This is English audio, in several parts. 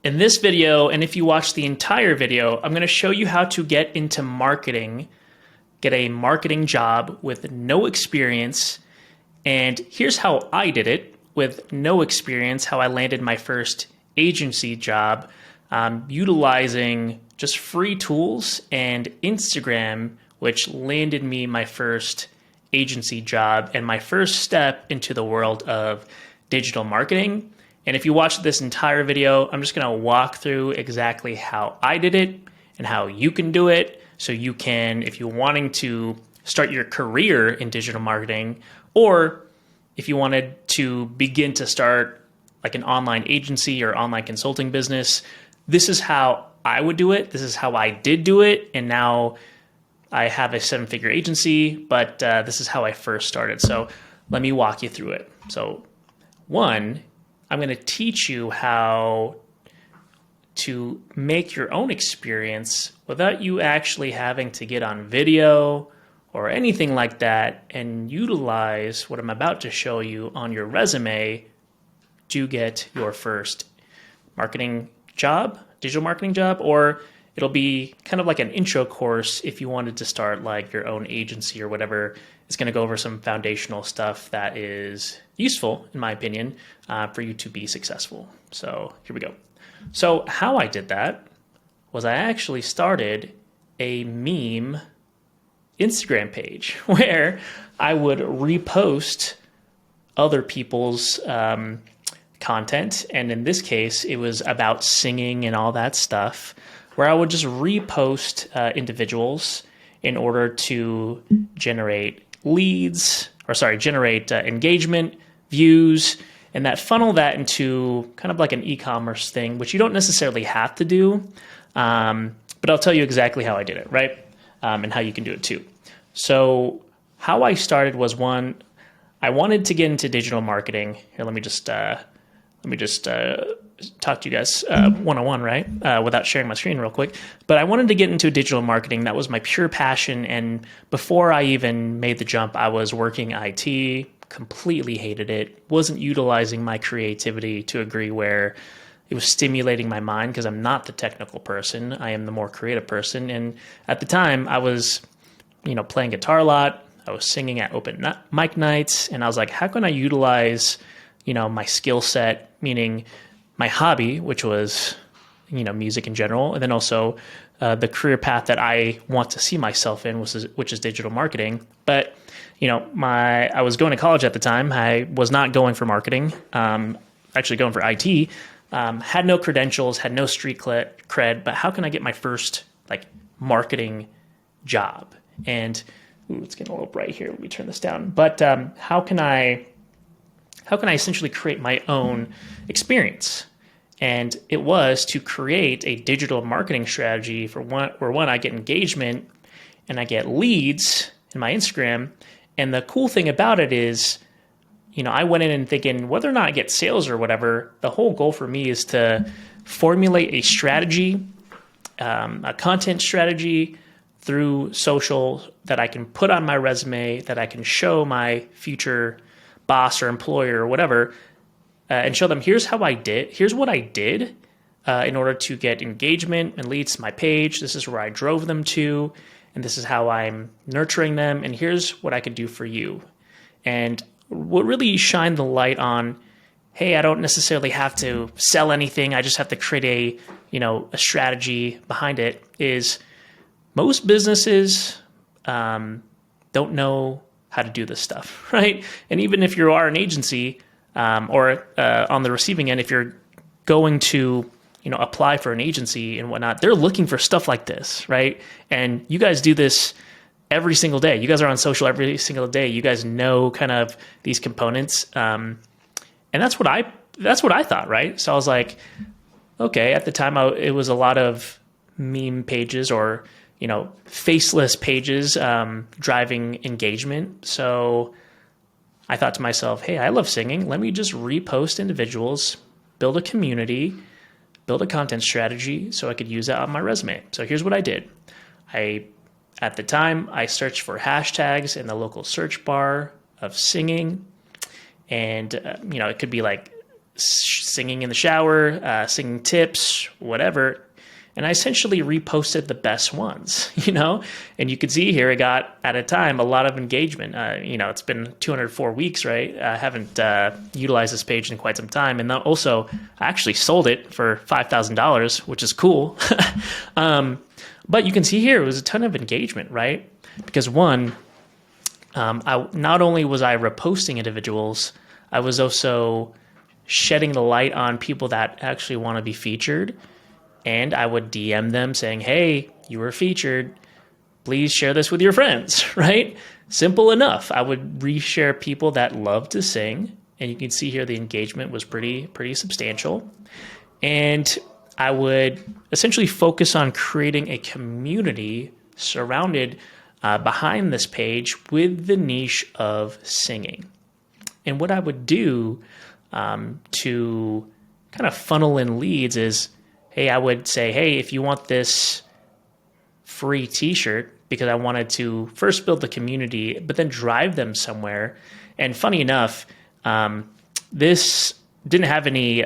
In this video, and if you watch the entire video, I'm going to show you how to get into marketing, get a marketing job with no experience. And here's how I did it with no experience, how I landed my first agency job, utilizing just free tools and Instagram, which landed me my first agency job and my first step into the world of digital marketing. And if you watch this entire video, I'm just going to walk through exactly how I did it and how you can do it. So you can, if you're wanting to start your career in digital marketing, or if you wanted to begin to start like an online agency or online consulting business, this is how I would do it. This is how I did do it. And now I have a 7-figure agency, but this is how I first started. So let me walk you through it. So one, I'm going to teach you how to make your own experience without you actually having to get on video or anything like that and utilize what I'm about to show you on your resume to get your first marketing job, digital marketing job, or it'll be kind of like an intro course if you wanted to start like your own agency or whatever. It's going to go over some foundational stuff that is useful, in my opinion, for you to be successful. So here we go. So how I did that was I actually started a meme Instagram page where I would repost other people's content. And in this case, it was about singing and all that stuff, where I would just repost individuals in order to generate leads, or generate engagement, views, and that funnel that into kind of like an e-commerce thing, which you don't necessarily have to do, but I'll tell you exactly how I did it, right? And how you can do it too. So how I started was, one, I wanted to get into digital marketing. Here, let me just talk to you guys one-on-one, right? Without sharing my screen real quick. But I wanted to get into digital marketing. That was my pure passion. And before I even made the jump, I was working IT, completely hated it, wasn't utilizing my creativity to a degree where it was stimulating my mind, because I'm not the technical person. I am the more creative person. And at the time, I was, playing guitar a lot. I was singing at open mic nights. And I was like, how can I utilize, my skill set, meaning my hobby, which was, music in general, and then also the career path that I want to see myself in, which is digital marketing. But, I was going to college at the time. I was not going for marketing, actually going for IT, had no credentials, had no street cred, but how can I get my first marketing job? And it's getting a little bright here. Let me turn this down. But how can I essentially create my own experience? And it was to create a digital marketing strategy where I get engagement and I get leads in my Instagram. And the cool thing about it is, I went in and thinking whether or not I get sales or whatever, the whole goal for me is to formulate a strategy, a content strategy through social that I can put on my resume, that I can show my future boss or employer or whatever, and show them, here's what I did in order to get engagement and leads to my page. This is where I drove them to, and this is how I'm nurturing them, and here's what I could do for you. And what really shined the light on, hey, I don't necessarily have to sell anything, I just have to create a strategy behind it, is most businesses don't know how to do this stuff, right? And even if you are an agency, or on the receiving end, if you're going to, apply for an agency and whatnot, they're looking for stuff like this, right? And you guys do this every single day. You guys are on social every single day. You guys know kind of these components, and that's what I thought, right? So I was like, okay. At the time, it was a lot of meme pages or faceless pages driving engagement. So I thought to myself, hey, I love singing. Let me just repost individuals, build a community, build a content strategy so I could use that on my resume. So here's what I did. At the time, I searched for hashtags in the local search bar of singing. And, it could be like singing in the shower, singing tips, whatever. And I essentially reposted the best ones, and you can see here, I got at a time a lot of engagement. It's been 204 weeks, right? I haven't utilized this page in quite some time. And also I actually sold it for $5,000, which is cool. But you can see here, it was a ton of engagement, right? Because one, not only was I reposting individuals, I was also shedding the light on people that actually want to be featured. And I would DM them saying, hey, you were featured. Please share this with your friends, right? Simple enough. I would reshare people that love to sing. And you can see here the engagement was pretty substantial. And I would essentially focus on creating a community surrounded behind this page with the niche of singing. And what I would do to kind of funnel in leads is, hey, I would say, hey, if you want this free t-shirt, because I wanted to first build the community, but then drive them somewhere. And funny enough, this didn't have any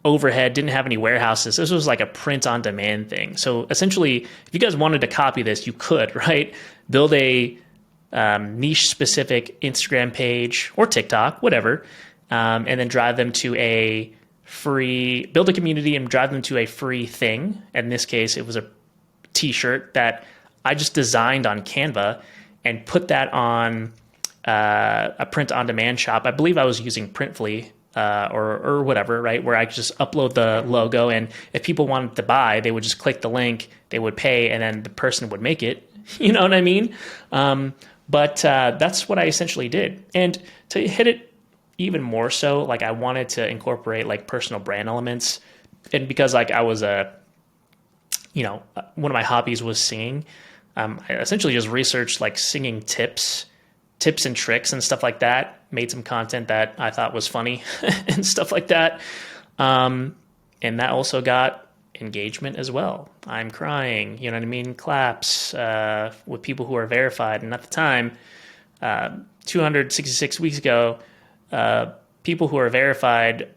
overhead, didn't have any warehouses. This was like a print on demand thing. So essentially, if you guys wanted to copy this, you could, right? Build a niche specific Instagram page or TikTok, whatever, and then drive them to build a community and drive them to a free thing. In this case, it was a t-shirt that I just designed on Canva and put that on a print on demand shop. I believe I was using Printfully or whatever, right? Where I could just upload the logo, and if people wanted to buy, they would just click the link, they would pay, and then the person would make it. You know what I mean? But that's what I essentially did. And to hit it even more so, I wanted to incorporate personal brand elements. And because I was one of my hobbies was singing, I essentially just researched singing tips and tricks and stuff like that, made some content that I thought was funny and stuff like that. And that also got engagement as well. I'm crying, you know what I mean? Claps with people who are verified. And at the time, 266 weeks ago, people who are verified,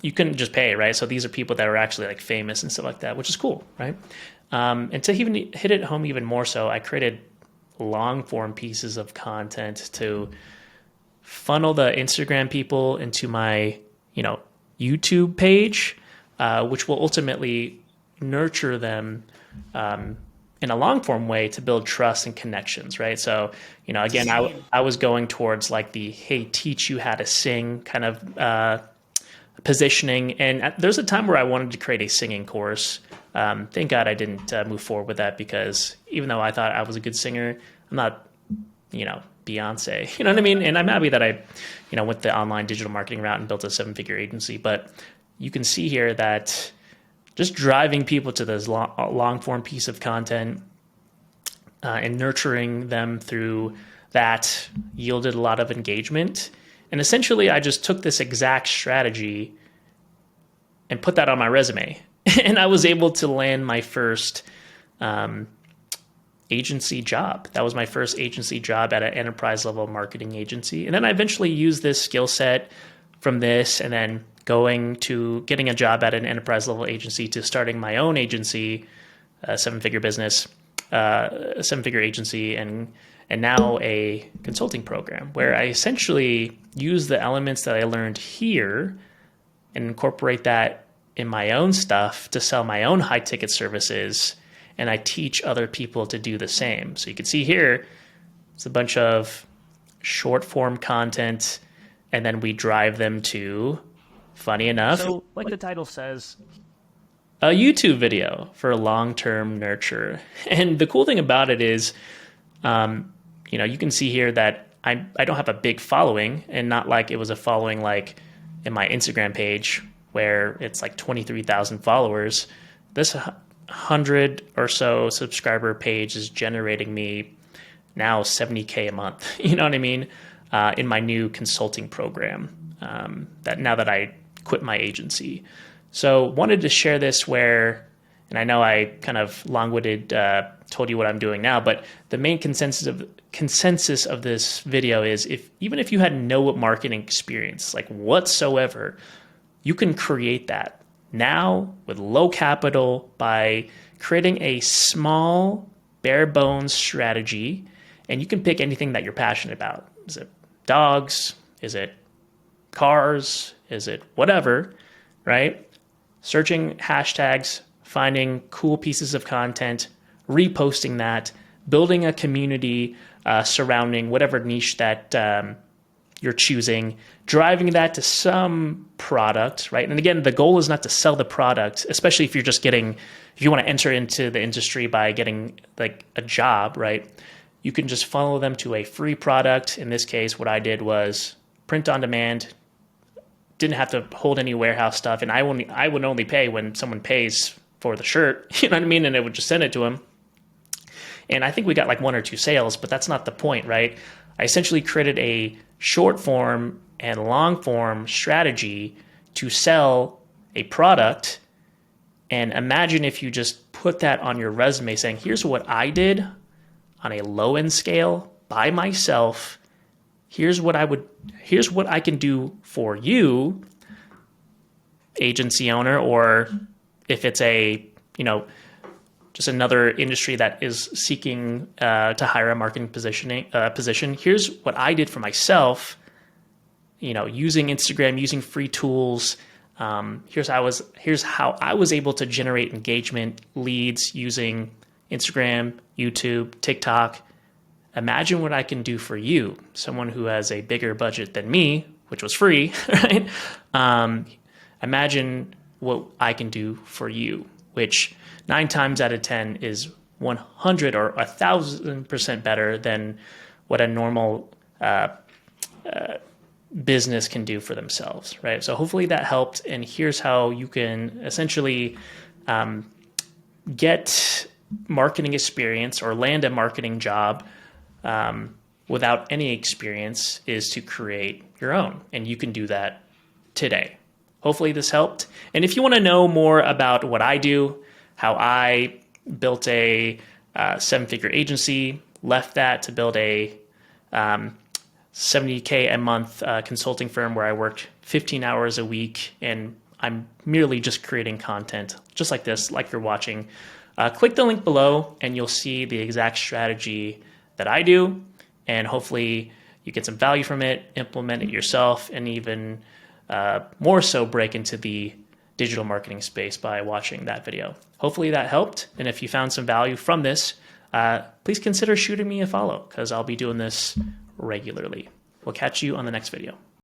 you couldn't just pay, right? So these are people that are actually famous and stuff like that, which is cool, right? And to even hit it home even more so, I created long form pieces of content to funnel the Instagram people into my, YouTube page, which will ultimately nurture them in a long form way to build trust and connections, right? So, again, I was going towards the, hey, teach you how to sing kind of positioning. And there's a time where I wanted to create a singing course. Thank God I didn't move forward with that, because even though I thought I was a good singer, I'm not, Beyonce, you know what I mean? And I'm happy that I, went the online digital marketing route and built a 7-figure agency. But you can see here that just driving people to this long form piece of content and nurturing them through that yielded a lot of engagement. And essentially, I just took this exact strategy and put that on my resume. And I was able to land my first agency job. That was my first agency job at an enterprise level marketing agency. And then I eventually used this skill set from this, and then going to getting a job at an enterprise level agency, to starting my own agency, a 7-figure business, a 7-figure agency, and now a consulting program where I essentially use the elements that I learned here and incorporate that in my own stuff to sell my own high ticket services. And I teach other people to do the same. So you can see here, it's a bunch of short form content, and then we drive them to, funny enough, so like the title says, a YouTube video for long-term nurture. And the cool thing about it is, you can see here that I don't have a big following, and not like it was a following like in my Instagram page where it's 23,000 followers. This 100 or so subscriber page is generating me now $70K a month. You know what I mean? In my new consulting program, that now that I quit my agency. So wanted to share this where, and I know I kind of long-winded told you what I'm doing now, but the main consensus of this video is, even if you had no marketing experience, whatsoever, You can create that now with low capital by creating a small, bare bones strategy. And you can pick anything that you're passionate about. Is it dogs? Is it cars? Is it whatever, right? Searching hashtags, finding cool pieces of content, reposting that, building a community surrounding whatever niche that you're choosing, driving that to some product, right? And again, the goal is not to sell the product, especially if you're just getting, if you want to enter into the industry by getting like a job, right? You can just funnel them to a free product. In this case, what I did was print on demand, didn't have to hold any warehouse stuff. And I would only pay when someone pays for the shirt, you know what I mean? And it would just send it to them. And I think we got like 1 or 2 sales, but that's not the point, right? I essentially created a short form and long form strategy to sell a product. And imagine if you just put that on your resume saying, here's what I did on a low end scale by myself. Here's what I can do for you, agency owner, or if it's a, just another industry that is seeking to hire a marketing position. Here's what I did for myself, using Instagram, using free tools. Here's how I was able to generate engagement leads using Instagram, YouTube, TikTok. Imagine what I can do for you, someone who has a bigger budget than me, which was free, right? Imagine what I can do for you, which 9 times out of 10 is 100 or 1,000% better than what a normal business can do for themselves, right? So hopefully that helped. And here's how you can essentially get marketing experience or land a marketing job without any experience, is to create your own. And you can do that today. Hopefully this helped. And if you want to know more about what I do, how I built a 7-figure agency, left that to build a $70K a month consulting firm where I worked 15 hours a week, and I'm merely just creating content just like this, like you're watching. Click the link below and you'll see the exact strategy that I do, and hopefully you get some value from it, implement it yourself, and even more so break into the digital marketing space by watching that video. Hopefully that helped. And if you found some value from this, please consider shooting me a follow, because I'll be doing this regularly. We'll catch you on the next video.